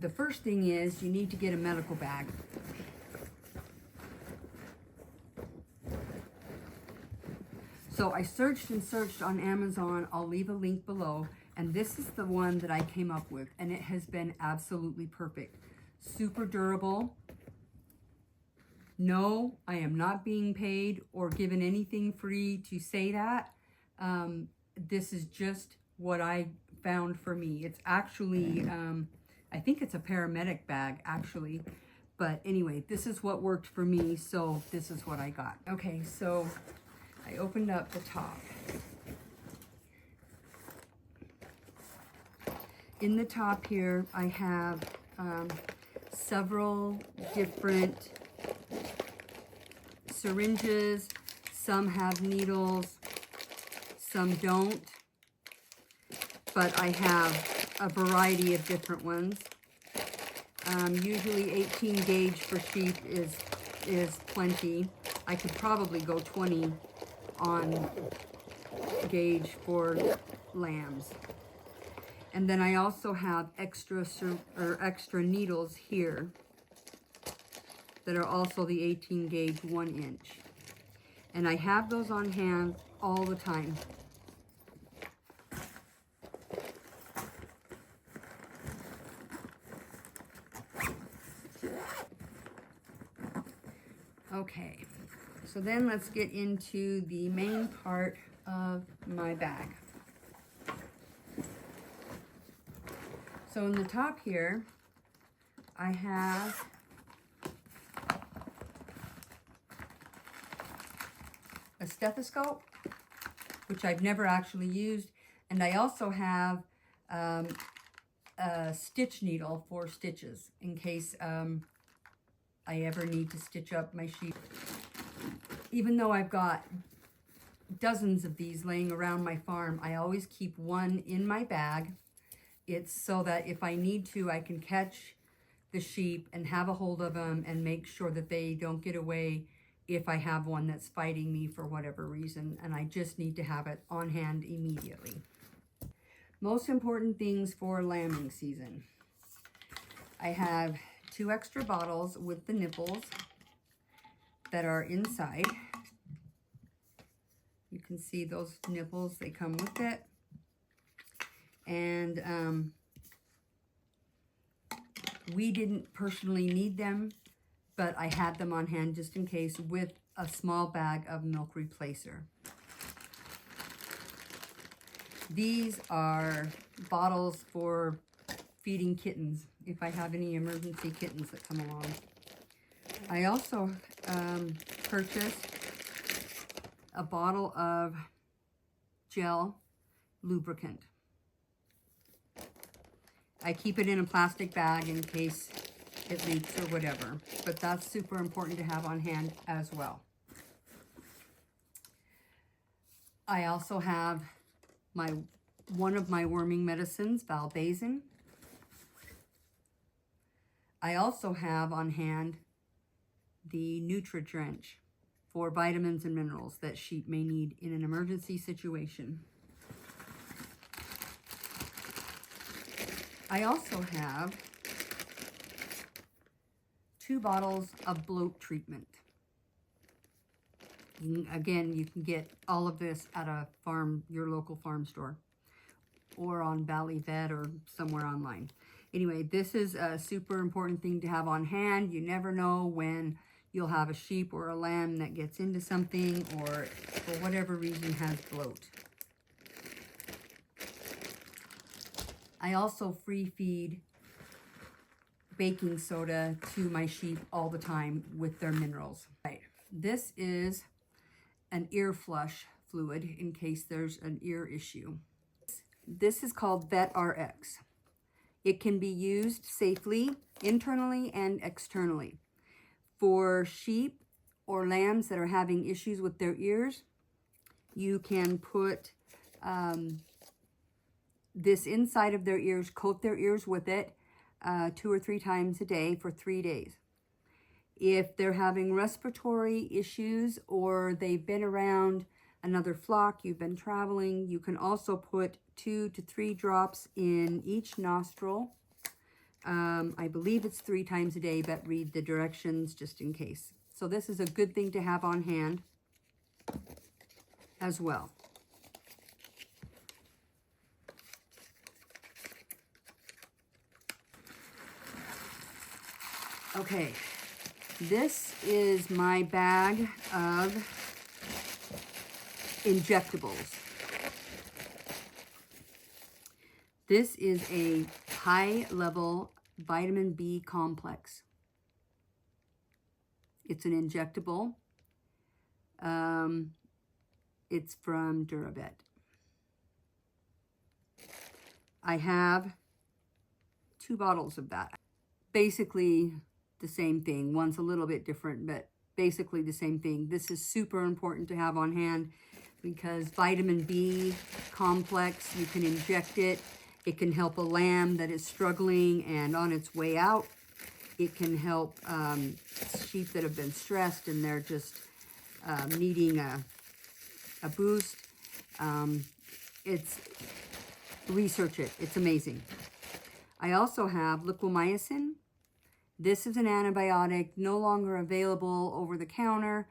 the first thing is you need to get a medical bag. So I searched and searched on Amazon. I'll leave a link below. And this is the one that I came up with. And it has been absolutely perfect. Super durable. No, I am not being paid or given anything free to say that. This is just what I found for me. It's actually, I think it's a paramedic bag actually. But anyway, this is what worked for me. So this is what I got. Okay, so I opened up the top. In the top here, I have several different syringes. Some have needles, some don't. But I have a variety of different ones. Usually 18 gauge for sheep is plenty. I could probably go 20 on gauge for lambs. And then I also have extra needles here that are also the 18 gauge 1 inch. And I have those on hand all the time. Okay, so then let's get into the main part of my bag. So in the top here, I have a stethoscope, which I've never actually used, and I also have a stitch needle for stitches in case I ever need to stitch up my sheep. Even though I've got dozens of these laying around my farm, I always keep one in my bag. It's so that if I need to, I can catch the sheep and have a hold of them and make sure that they don't get away if I have one that's fighting me for whatever reason, and I just need to have it on hand immediately. Most important things for lambing season. I have 2 extra bottles with the nipples that are inside. You can see those nipples, they come with it. And we didn't personally need them, but I had them on hand just in case, with a small bag of milk replacer. These are bottles for feeding kittens, if I have any emergency kittens that come along. I also purchased a bottle of gel lubricant. I keep it in a plastic bag in case it leaks or whatever, but that's super important to have on hand as well. I also have one of my worming medicines, Valbazin. I also have on hand the Nutri-Drench for vitamins and minerals that sheep may need in an emergency situation. I also have 2 bottles of bloat treatment. Again, you can get all of this at your local farm store, or on Valley Vet or somewhere online. Anyway, this is a super important thing to have on hand. You never know when you'll have a sheep or a lamb that gets into something or for whatever reason has bloat. I also free feed baking soda to my sheep all the time with their minerals. Right. This is an ear flush fluid in case there's an ear issue. This is called Vet RX. It can be used safely, internally and externally. For sheep or lambs that are having issues with their ears, you can put this inside of their ears, coat their ears with it 2 or 3 times a day for 3 days. If they're having respiratory issues or they've been around another flock, you've been traveling, you can also put 2 to 3 drops in each nostril I believe it's 3 times a day, but read the directions just in case. So this is a good thing to have on hand as well. Okay, this is my bag of injectables. This is a high-level vitamin B complex. It's an injectable. It's from Durabet. I have 2 bottles of that. Basically the same thing. One's a little bit different, but basically the same thing. This is super important to have on hand because vitamin B complex, you can inject it. It can help a lamb that is struggling and on its way out. It can help sheep that have been stressed and they're just needing a boost. Research it. It's amazing. I also have liquamycin. This is an antibiotic, no longer available over the counter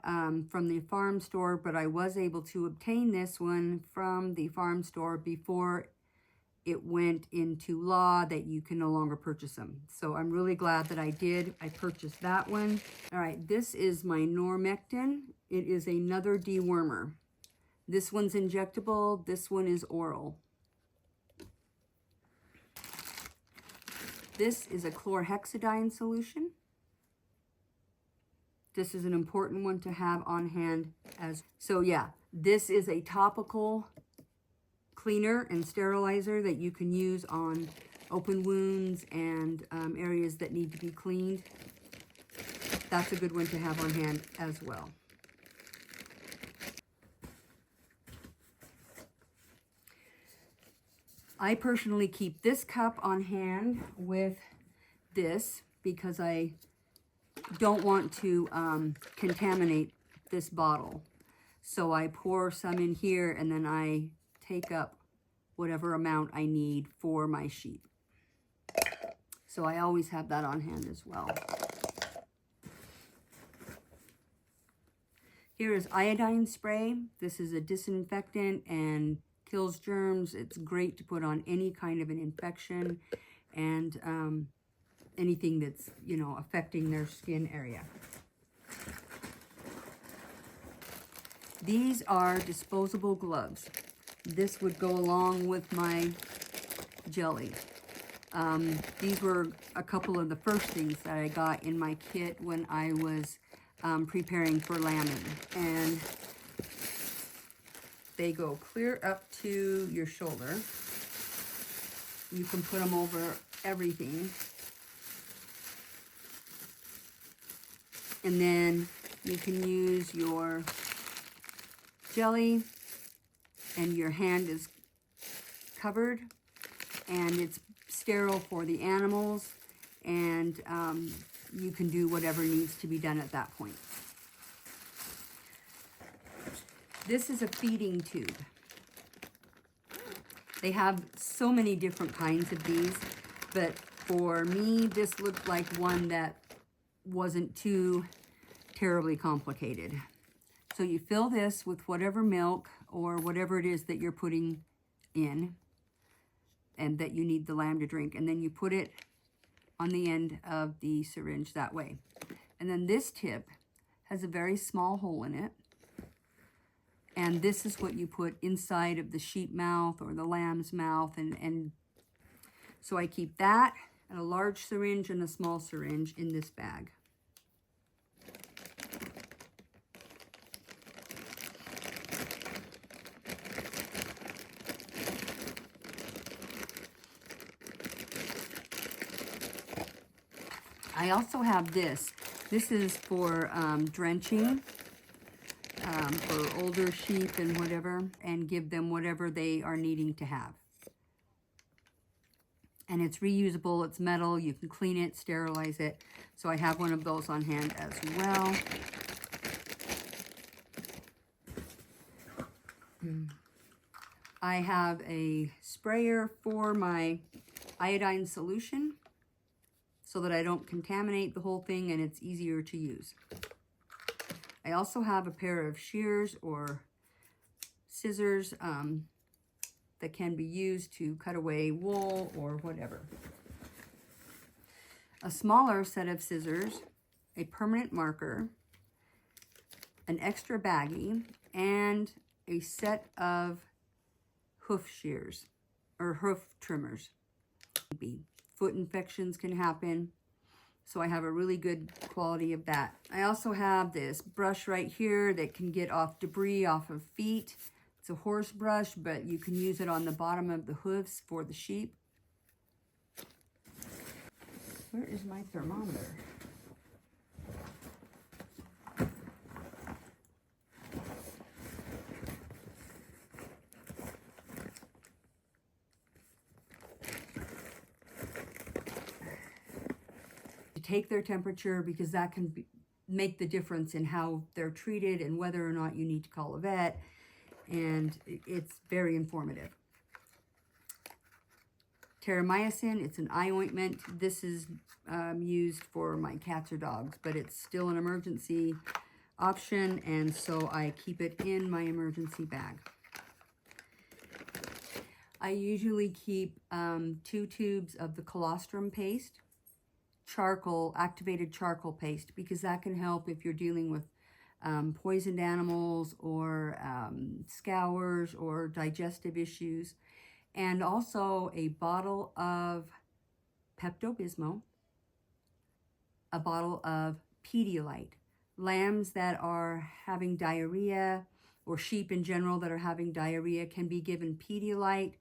from the farm store, but I was able to obtain this one from the farm store before it went into law that you can no longer purchase them. So I'm really glad that I did. I purchased that one. All right, this is my Normectin. It is another dewormer. This one's injectable. This one is oral. This is a chlorhexidine solution. This is an important one to have on hand as so yeah, this is a topical cleaner and sterilizer that you can use on open wounds and areas that need to be cleaned. That's a good one to have on hand as well. I personally keep this cup on hand with this because I don't want to contaminate this bottle. So I pour some in here and then I take up whatever amount I need for my sheep. So I always have that on hand as well. Here is iodine spray. This is a disinfectant and kills germs. It's great to put on any kind of an infection and anything that's, you know, affecting their skin area. These are disposable gloves. This would go along with my jelly. These were a couple of the first things that I got in my kit when I was preparing for lambing. And they go clear up to your shoulder. You can put them over everything. And then you can use your jelly and your hand is covered and it's sterile for the animals, and you can do whatever needs to be done at that point. This is a feeding tube. They have so many different kinds of these, but for me, this looked like one that wasn't too terribly complicated. So you fill this with whatever milk or whatever it is that you're putting in and that you need the lamb to drink, and then you put it on the end of the syringe that way. And then this tip has a very small hole in it, and this is what you put inside of the sheep mouth or the lamb's mouth, and so I keep that and a large syringe and a small syringe in this bag. I also have this. This is for drenching for older sheep and whatever, and give them whatever they are needing to have. And it's reusable, it's metal, you can clean it, sterilize it. So I have one of those on hand as well. I have a sprayer for my iodine solution. so that I don't contaminate the whole thing and it's easier to use. I also have a pair of shears or scissors that can be used to cut away wool or whatever. A smaller set of scissors, a permanent marker, an extra baggie, and a set of hoof shears or hoof trimmers. Foot infections can happen, so I have a really good quality of that. I also have this brush right here that can get off debris off of feet. It's a horse brush, but you can use it on the bottom of the hooves for the sheep. Where is my thermometer? Take their temperature, because that can make the difference in how they're treated and whether or not you need to call a vet, and it's very informative. Terramycin, it's an eye ointment. This is used for my cats or dogs, but it's still an emergency option, and so I keep it in my emergency bag. I usually keep 2 tubes of the colostrum paste, activated charcoal paste, because that can help if you're dealing with poisoned animals or scours or digestive issues. And also a bottle of Pepto-Bismol, a bottle of Pedialyte. Lambs that are having diarrhea, or sheep in general that are having diarrhea, can be given Pedialyte.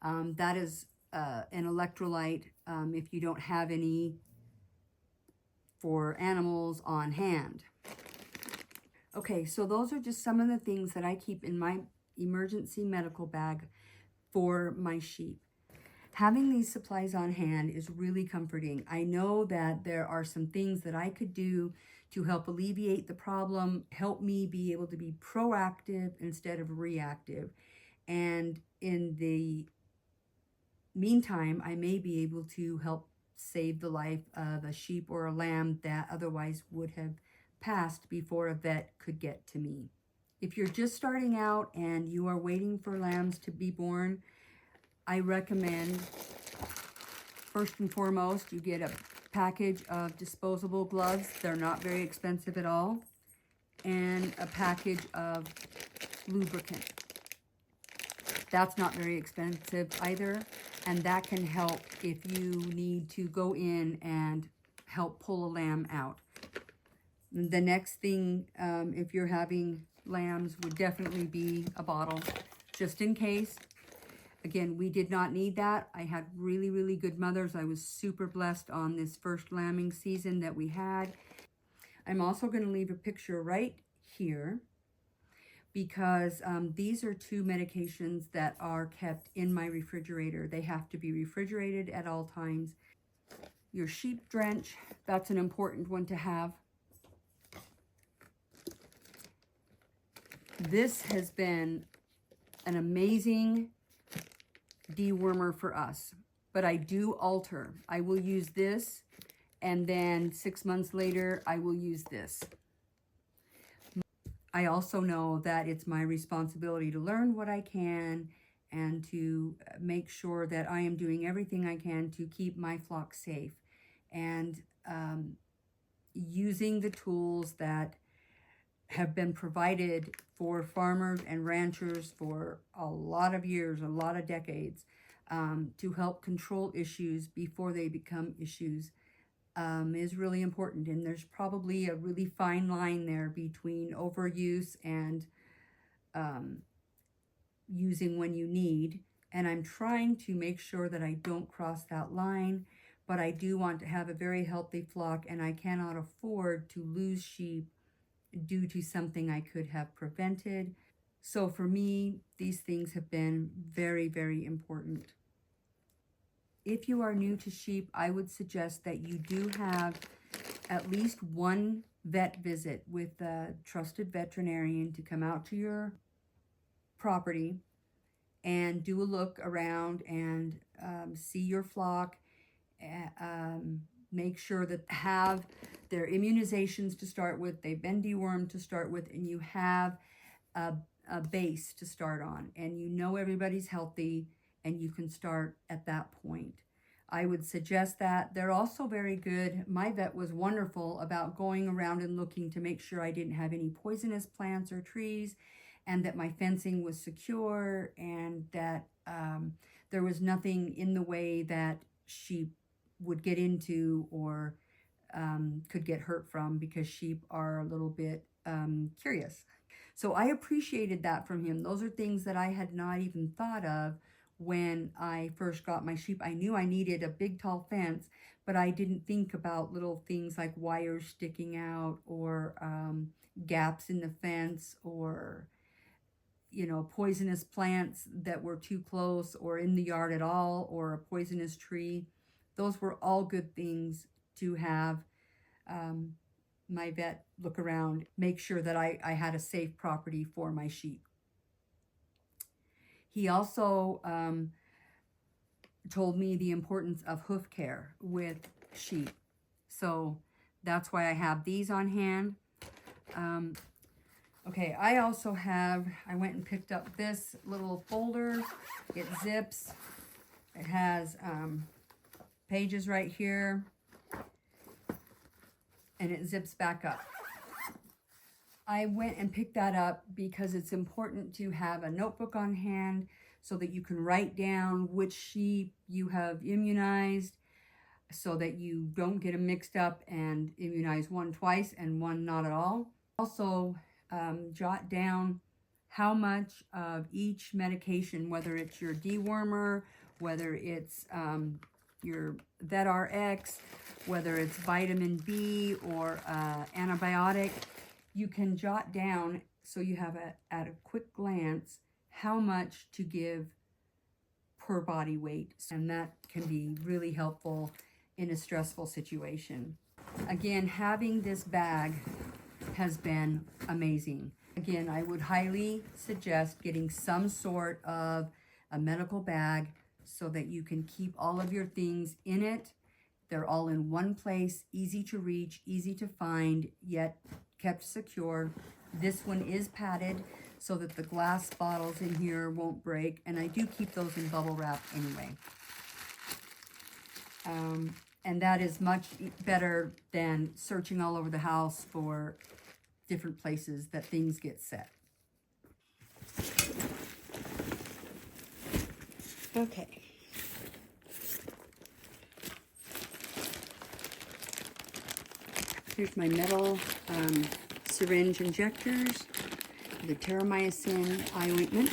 That is an electrolyte if you don't have any for animals on hand. Okay, so those are just some of the things that I keep in my emergency medical bag for my sheep. Having these supplies on hand is really comforting. I know that there are some things that I could do to help alleviate the problem, help me be able to be proactive instead of reactive. And in the meantime, I may be able to help save the life of a sheep or a lamb that otherwise would have passed before a vet could get to me. If you're just starting out and you are waiting for lambs to be born, I recommend, first and foremost, you get a package of disposable gloves. They're not very expensive at all. And a package of lubricant. That's not very expensive either. And that can help if you need to go in and help pull a lamb out. The next thing, if you're having lambs, would definitely be a bottle, just in case. Again, we did not need that. I had really, really good mothers. I was super blessed on this first lambing season that we had. I'm also going to leave a picture right here, because these are 2 medications that are kept in my refrigerator. They have to be refrigerated at all times. Your sheep drench, that's an important one to have. This has been an amazing dewormer for us, but I do alter. I will use this, and then 6 months later, I will use this. I also know that it's my responsibility to learn what I can and to make sure that I am doing everything I can to keep my flock safe, and using the tools that have been provided for farmers and ranchers for a lot of years, a lot of decades, to help control issues before they become issues. Is really important, and there's probably a really fine line there between overuse and using when you need, and I'm trying to make sure that I don't cross that line, but I do want to have a very healthy flock, and I cannot afford to lose sheep due to something I could have prevented. So for me, these things have been very, very important. If you are new to sheep, I would suggest that you do have at least one vet visit with a trusted veterinarian to come out to your property and do a look around and see your flock, make sure that have their immunizations to start with, they've been dewormed to start with, and you have a base to start on, and you know everybody's healthy, and you can start at that point. I would suggest that. They're also very good. My vet was wonderful about going around and looking to make sure I didn't have any poisonous plants or trees, and that my fencing was secure, and that there was nothing in the way that sheep would get into or could get hurt from, because sheep are a little bit curious. So I appreciated that from him. Those are things that I had not even thought of when I first got my sheep. I knew I needed a big tall fence, but I didn't think about little things like wires sticking out, or gaps in the fence, or poisonous plants that were too close or in the yard at all, or a poisonous tree. Those were all good things to have my vet look around, make sure that I had a safe property for my sheep. He also told me the importance of hoof care with sheep. So that's why I have these on hand. Okay, I went and picked up this little folder. It zips. It has pages right here, and it zips back up. I went and picked that up because it's important to have a notebook on hand so that you can write down which sheep you have immunized, so that you don't get them mixed up and immunize one twice and one not at all. Also, jot down how much of each medication, whether it's your dewormer, whether it's your VetRx, whether it's vitamin B or antibiotic, you can jot down so you have at a quick glance how much to give per body weight. And that can be really helpful in a stressful situation. Again, having this bag has been amazing. Again, I would highly suggest getting some sort of a medical bag so that you can keep all of your things in it. They're all in one place, easy to reach, easy to find, yet kept secure. This one is padded so that the glass bottles in here won't break, and I do keep those in bubble wrap anyway. And that is much better than searching all over the house for different places that things get set. Okay. Here's my metal syringe injectors, the terramycin eye ointment,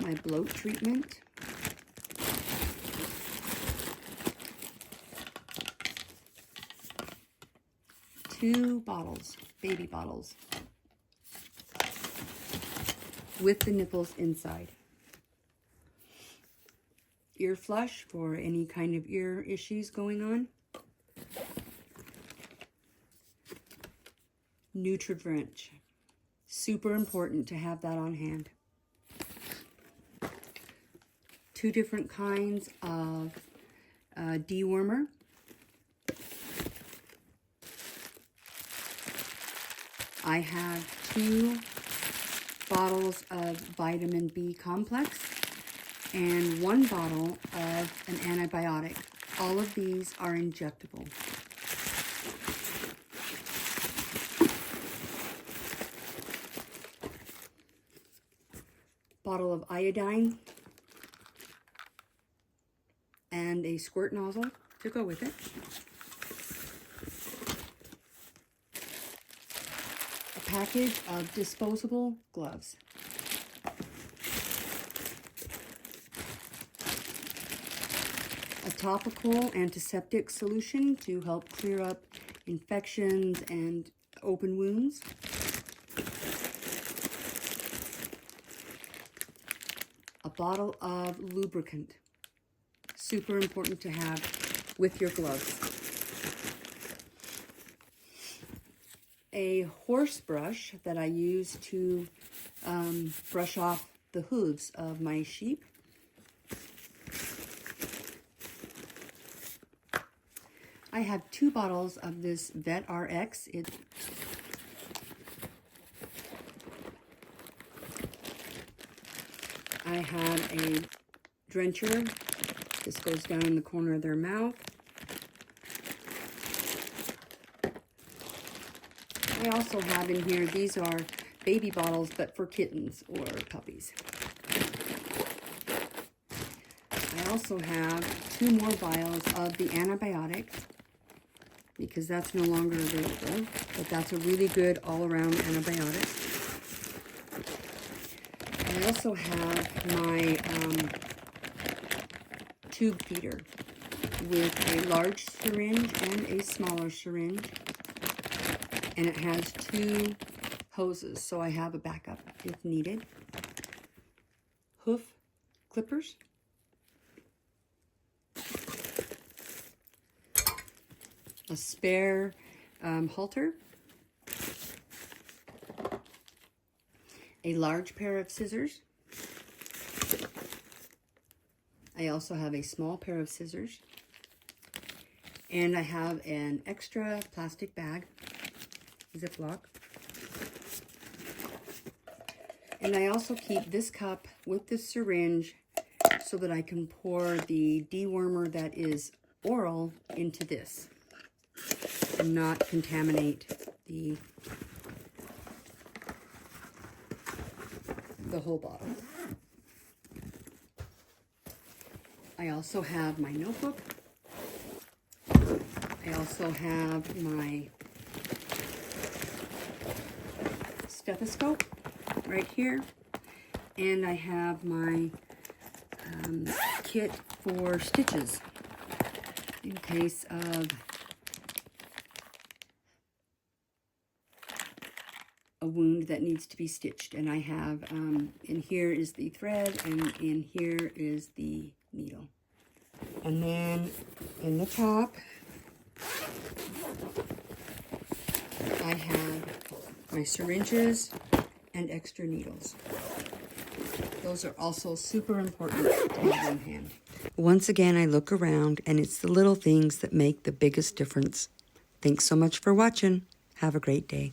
my bloat treatment, two bottles, baby bottles, with the nipples inside. Ear flush for any kind of ear issues going on. Nutri-Drench. Super important to have that on hand. Two different kinds of dewormer. I have 2 bottles of vitamin B complex and 1 bottle of an antibiotic. All of these are injectable. Bottle of iodine and a squirt nozzle to go with it. A package of disposable gloves. A topical antiseptic solution to help clear up infections and open wounds. A bottle of lubricant. Super important to have with your gloves. A horse brush that I use to brush off the hooves of my sheep. I have 2 bottles of this Vet RX. I have a drencher. This goes down in the corner of their mouth. I also have in here, these are baby bottles, but for kittens or puppies. I also have 2 more vials of the antibiotics, because that's no longer available, but that's a really good all-around antibiotic. I also have my tube feeder with a large syringe and a smaller syringe, and it has 2 hoses, so I have a backup if needed. Hoof clippers. A spare halter. A large pair of scissors. I also have a small pair of scissors. And I have an extra plastic bag, Ziploc. And I also keep this cup with this syringe so that I can pour the dewormer that is oral into this and not contaminate the whole bottle. I also have my notebook. I also have my stethoscope right here. And I have my kit for stitches in case of a wound that needs to be stitched. And I have, in here is the thread, and in here is the needle. And then in the top, I have my syringes and extra needles. Those are also super important to have on hand. Once again, I look around, and it's the little things that make the biggest difference. Thanks so much for watching. Have a great day.